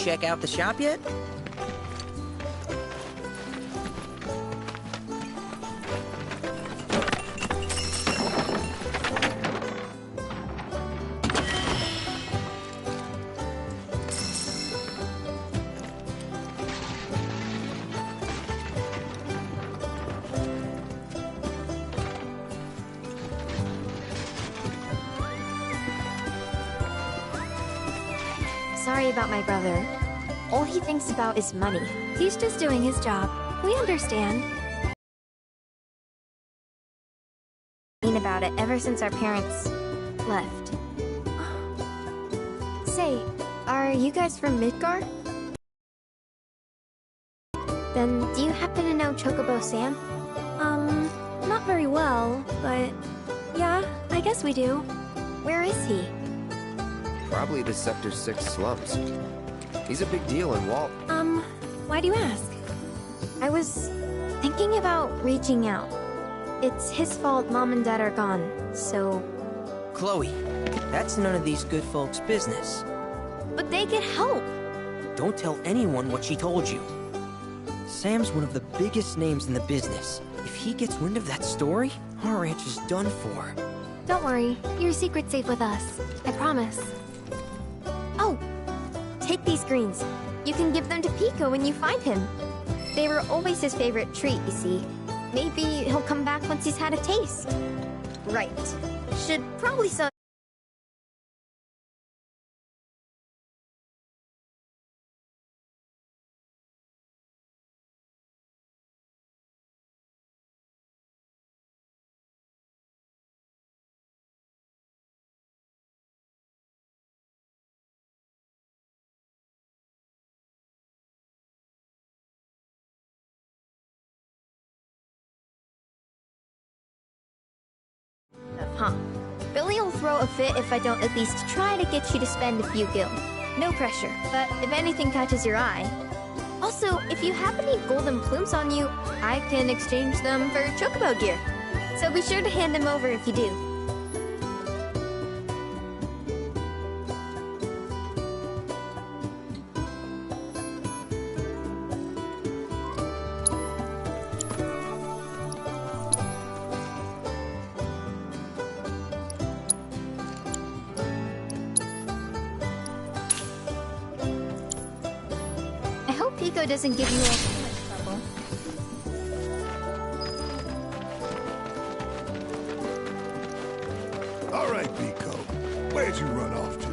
check out the shop yet? Sorry about my brother. All he thinks about is money. He's just doing his job. We understand. About it ever since our parents left. Say, are you guys from Midgar? Then do you happen to know Chocobo Sam? Not very well, but yeah, I guess we do. Where is he? Probably the Sector 6 slums. He's a big deal in Walt. Why do you ask? I was thinking about reaching out. It's his fault Mom and Dad are gone, so... Chloe, that's none of these good folks' business. But they could help! Don't tell anyone what she told you. Sam's one of the biggest names in the business. If he gets wind of that story, our ranch is done for. Don't worry, your secret's safe with us. I promise. Oh! Take these greens. You can give them to Pico when you find him. They were always his favorite treat, you see. Maybe he'll come back once he's had a taste. Right. Should probably sell... Huh. Billy will throw a fit if I don't at least try to get you to spend a few gil. No pressure, but if anything catches your eye. Also, if you have any golden plumes on you, I can exchange them for Chocobo gear. So be sure to hand them over if you do. Pico doesn't give you all too much trouble. All right, Pico. Where'd you run off to?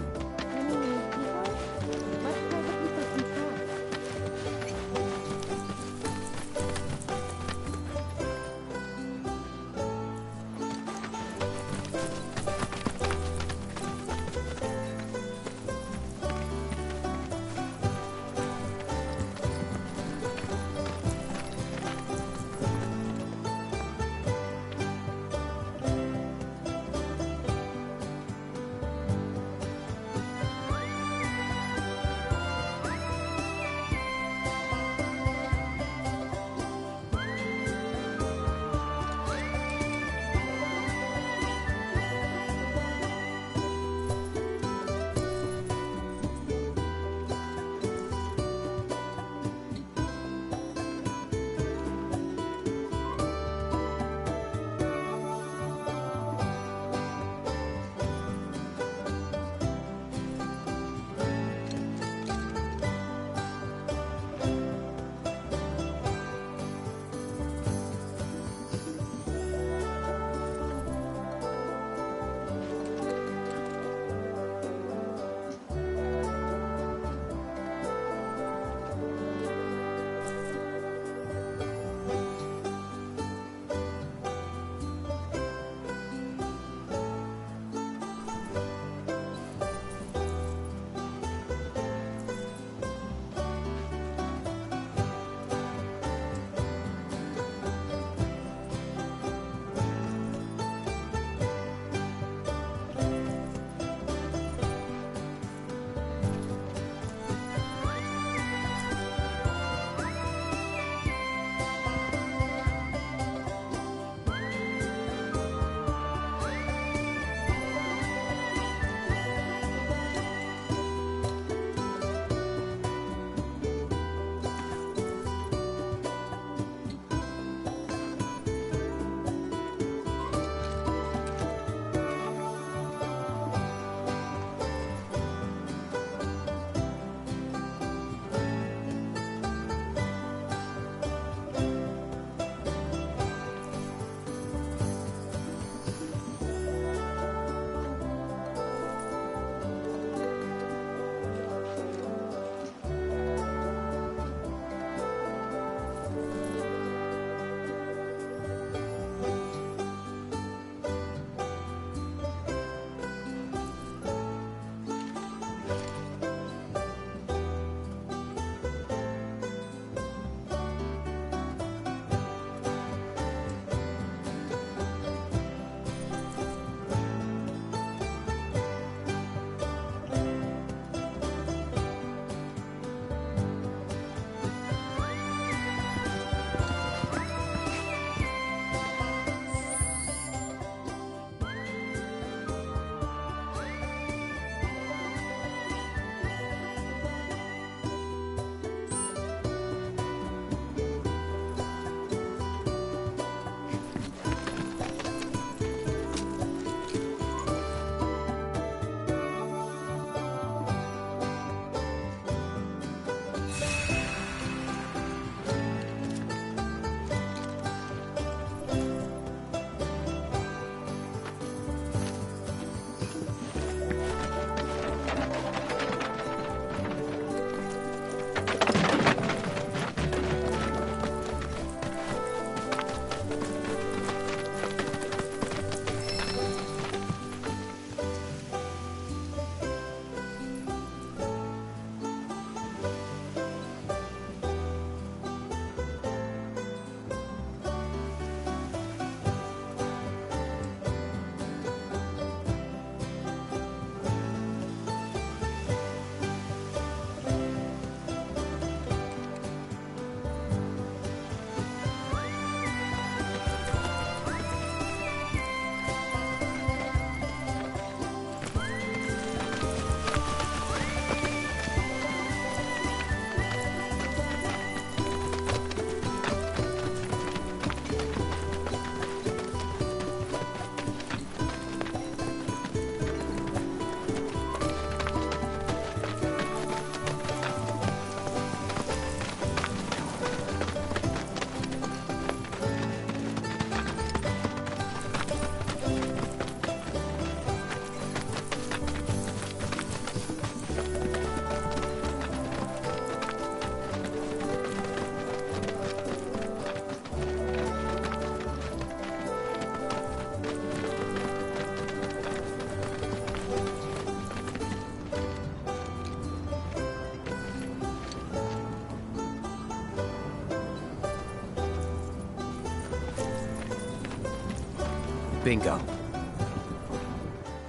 Bingo.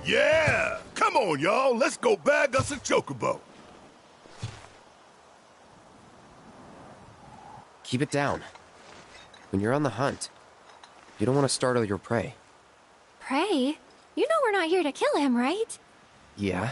Yeah! Come on, y'all. Let's go bag us a chocobo. Keep it down. When you're on the hunt, you don't want to startle your prey. Prey? You know we're not here to kill him, right? Yeah?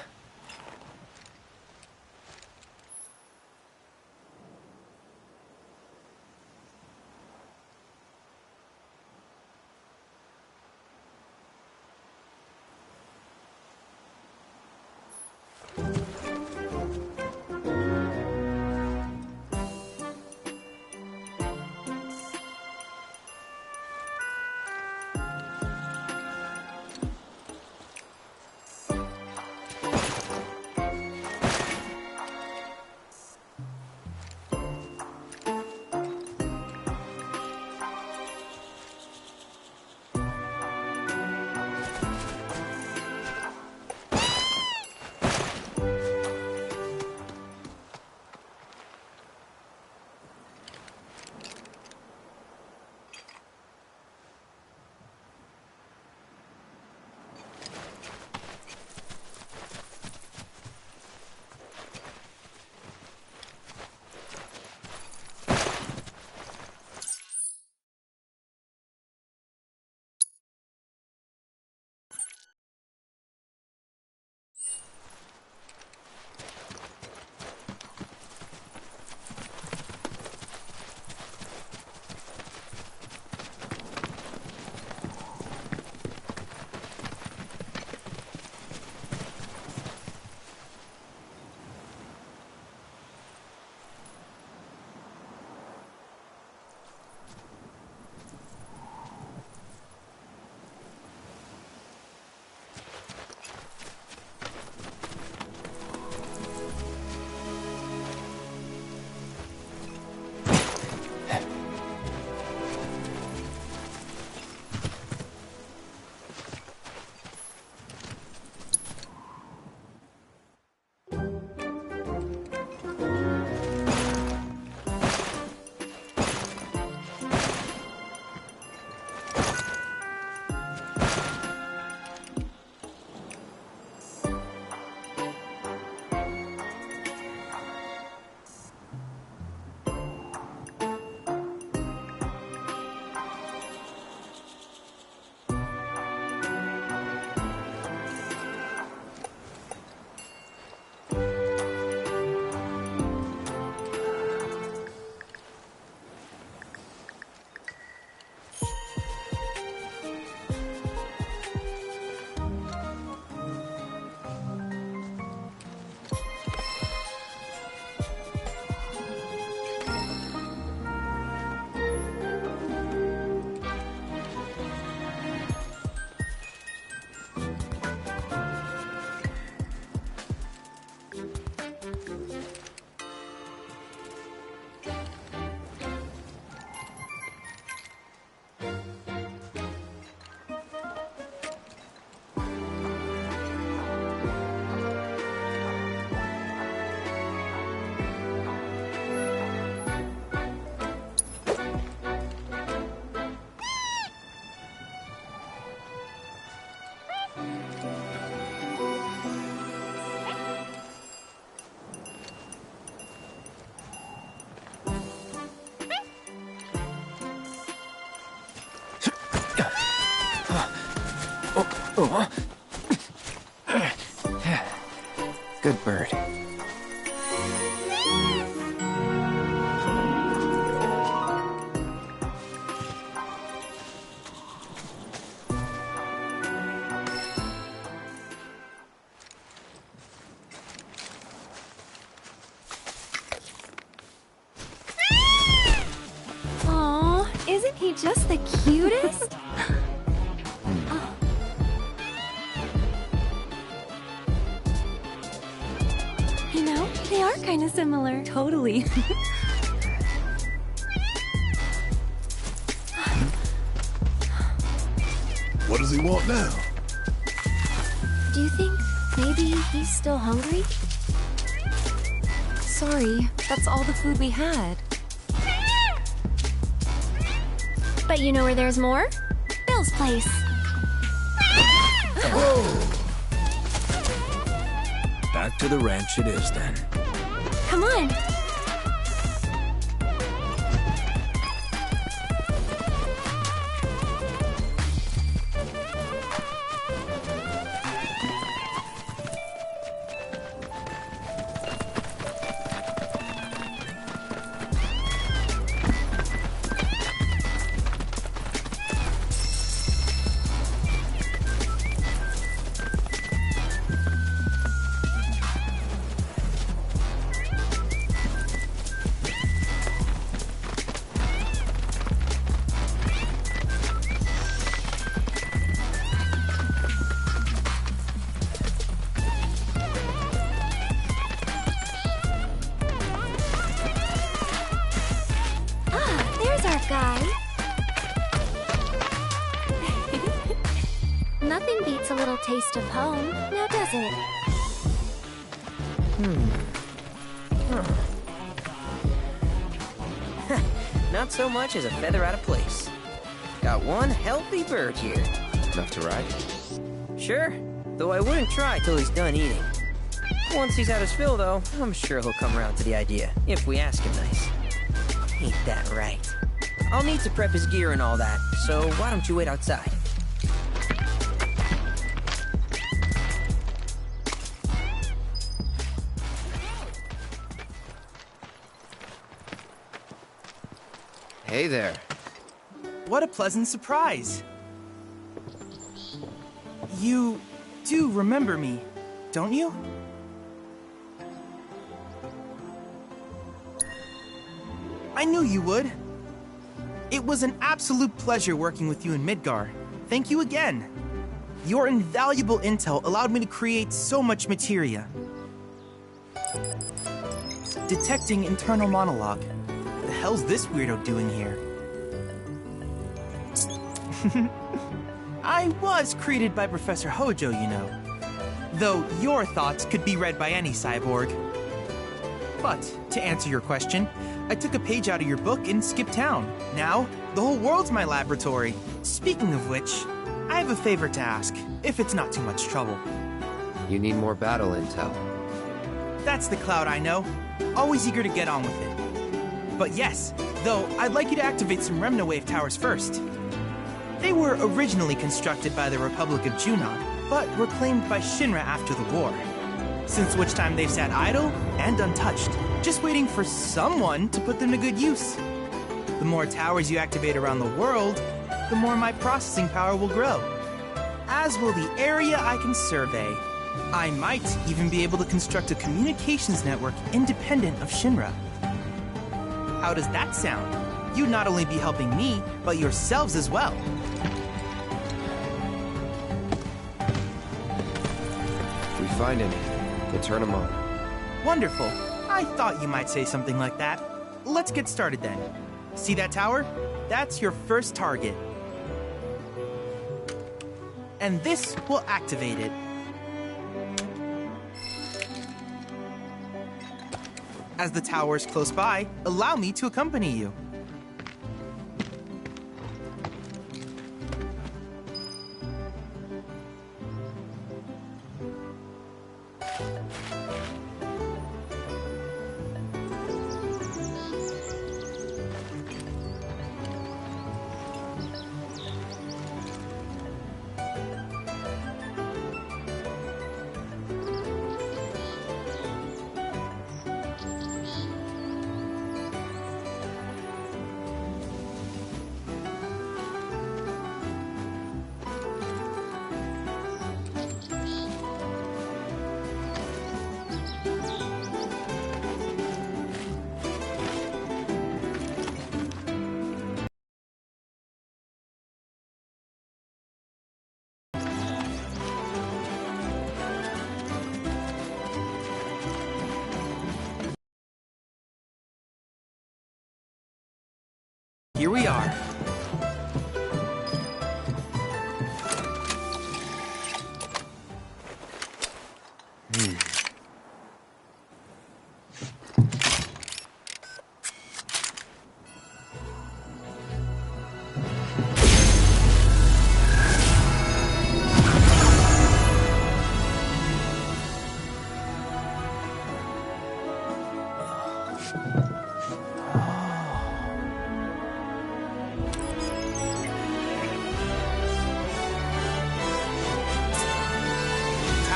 Good bird. Aw, isn't he just the cutest? You know, they are kind of similar. Totally. What does he want now? Do you think maybe he's still hungry? Sorry, that's all the food we had. But you know where there's more? Bill's place. Back to the ranch it is then. Come on. Guy. Nothing beats a little taste of home, now does it? Not so much as a feather out of place. Got one healthy bird here. Enough to ride? Sure, though I wouldn't try till he's done eating. Once he's had his fill, though, I'm sure he'll come around to the idea, if we ask him nice. Ain't that right? I'll need to prep his gear and all that, so why don't you wait outside? Hey there. What a pleasant surprise. You do remember me, don't you? I knew you would. It was an absolute pleasure working with you in Midgar. Thank you again. Your invaluable intel allowed me to create so much materia. Detecting internal monologue. The hell's this weirdo doing here? I was created by Professor Hojo, you know. Though your thoughts could be read by any cyborg. But, to answer your question, I took a page out of your book and skipped town. Now, the whole world's my laboratory. Speaking of which, I have a favor to ask, if it's not too much trouble. You need more battle intel. That's the Cloud I know. Always eager to get on with it. But yes, though, I'd like you to activate some Remnawave towers first. They were originally constructed by the Republic of Junon, but were claimed by Shinra after the war. Since which time they've sat idle and untouched, just waiting for someone to put them to good use. The more towers you activate around the world, the more my processing power will grow. As will the area I can survey. I might even be able to construct a communications network independent of Shinra. How does that sound? You'd not only be helping me, but yourselves as well. If we find any, we'll turn them on. Wonderful. I thought you might say something like that. Let's get started then. See that tower? That's your first target. And this will activate it. As the tower's close by, allow me to accompany you. Here we are.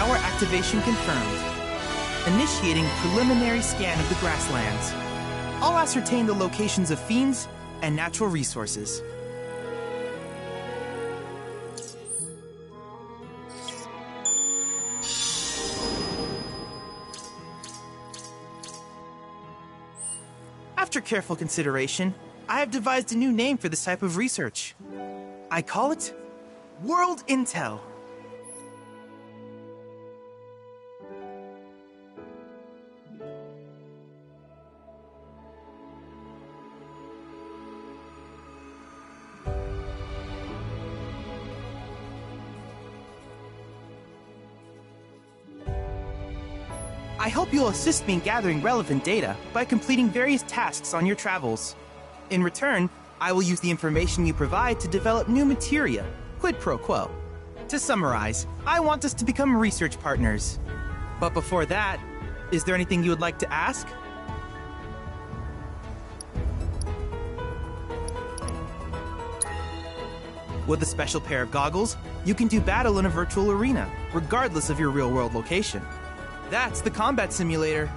Tower activation confirmed. Initiating preliminary scan of the grasslands. I'll ascertain the locations of fiends and natural resources. After careful consideration, I have devised a new name for this type of research. I call it World Intel. I hope you'll assist me in gathering relevant data by completing various tasks on your travels. In return, I will use the information you provide to develop new materia, quid pro quo. To summarize, I want us to become research partners. But before that, is there anything you would like to ask? With a special pair of goggles, you can do battle in a virtual arena, regardless of your real-world location. That's the combat simulator.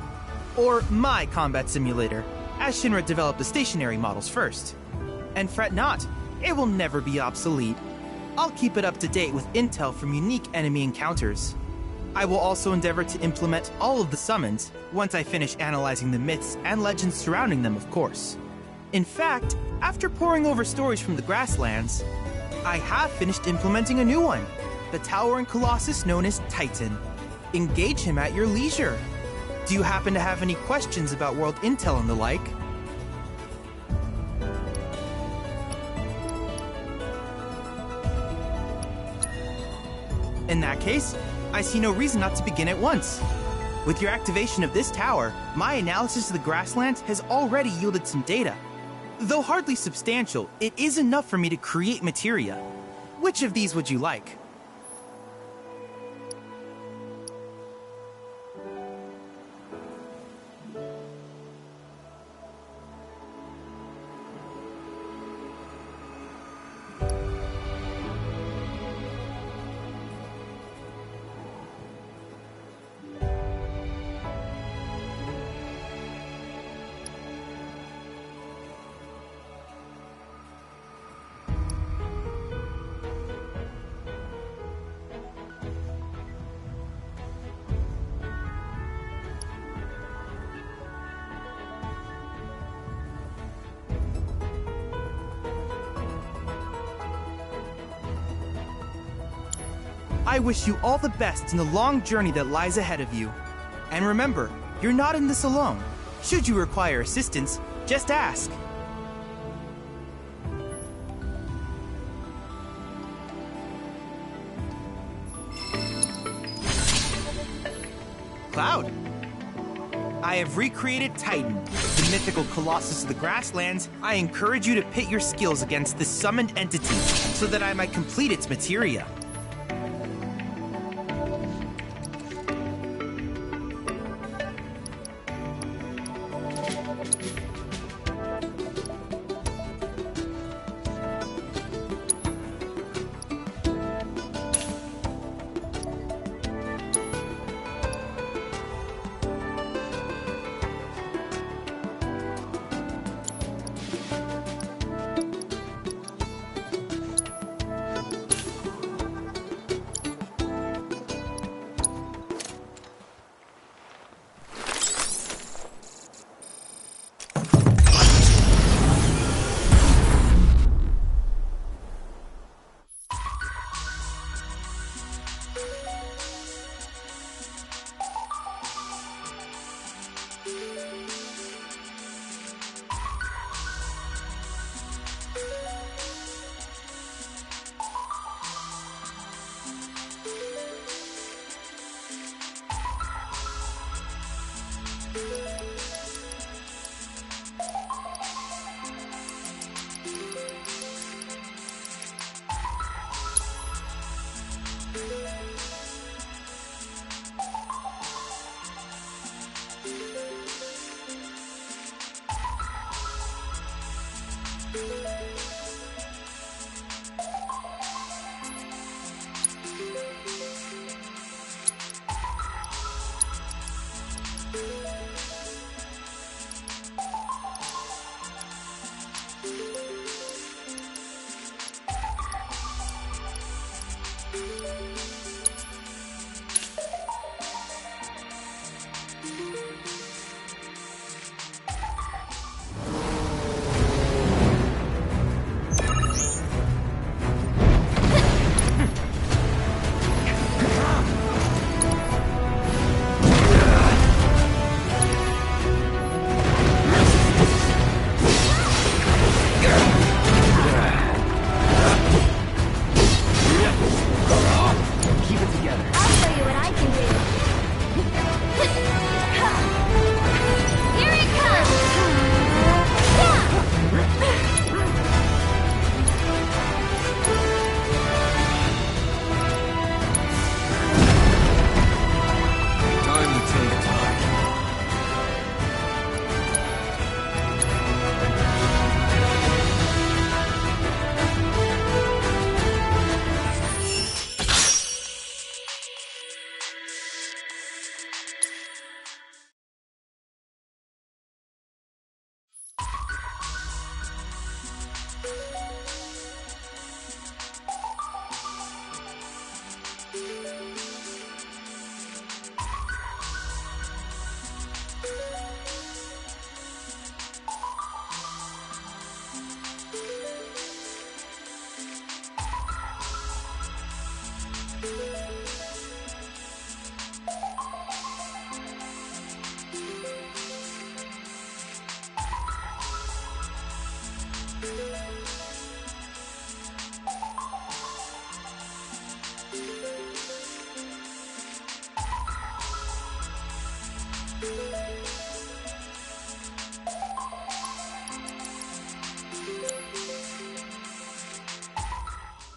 Or my combat simulator, as Shinra developed the stationary models first. And fret not, it will never be obsolete. I'll keep it up to date with intel from unique enemy encounters. I will also endeavor to implement all of the summons, once I finish analyzing the myths and legends surrounding them, of course. In fact, after poring over stories from the grasslands, I have finished implementing a new one, the towering colossus known as Titan. Engage him at your leisure. Do you happen to have any questions about world intel and the like? In that case, I see no reason not to begin at once. With your activation of this tower, my analysis of the grasslands has already yielded some data. Though hardly substantial, it is enough for me to create materia. Which of these would you like? I wish you all the best in the long journey that lies ahead of you. And remember, you're not in this alone. Should you require assistance, just ask. Cloud. I have recreated Titan, the mythical colossus of the grasslands. I encourage you to pit your skills against this summoned entity so that I might complete its materia.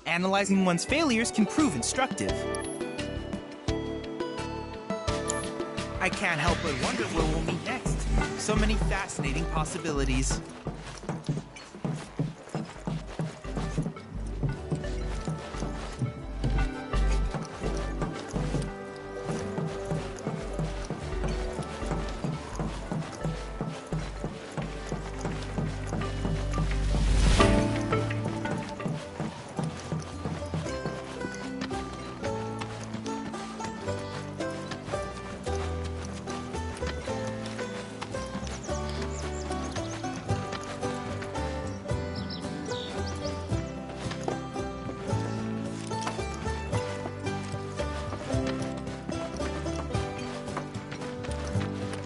Analyzing one's failures can prove instructive. I can't help but wonder where we'll meet next. So many fascinating possibilities.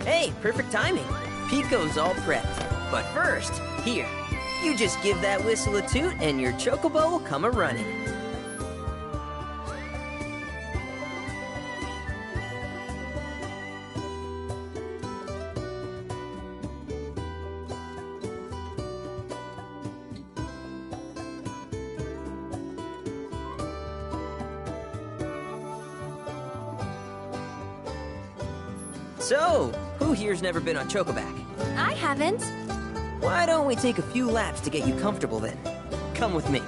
Hey, perfect timing. Pico's all prepped. But first, here, you just give that whistle a toot and your chocobo will come a-running. So, who here's never been on Chocoback? I haven't. Why don't we take a few laps to get you comfortable then? Come with me.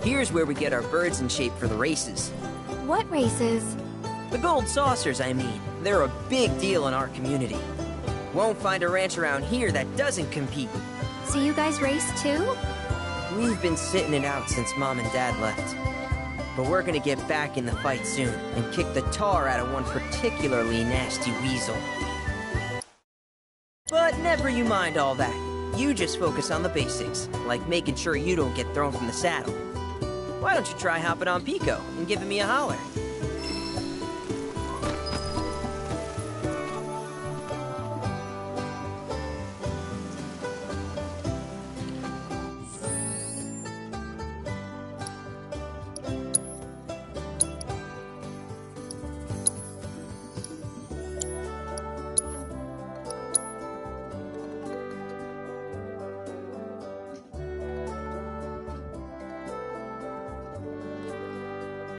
Here's where we get our birds in shape for the races. What races? The gold saucers, I mean. They're a big deal in our community. Won't find a ranch around here that doesn't compete. So you guys race too? We've been sitting it out since Mom and Dad left. But we're gonna get back in the fight soon and kick the tar out of one particularly nasty weasel. But never you mind all that. You just focus on the basics, like making sure you don't get thrown from the saddle. Why don't you try hopping on Pico and giving me a holler?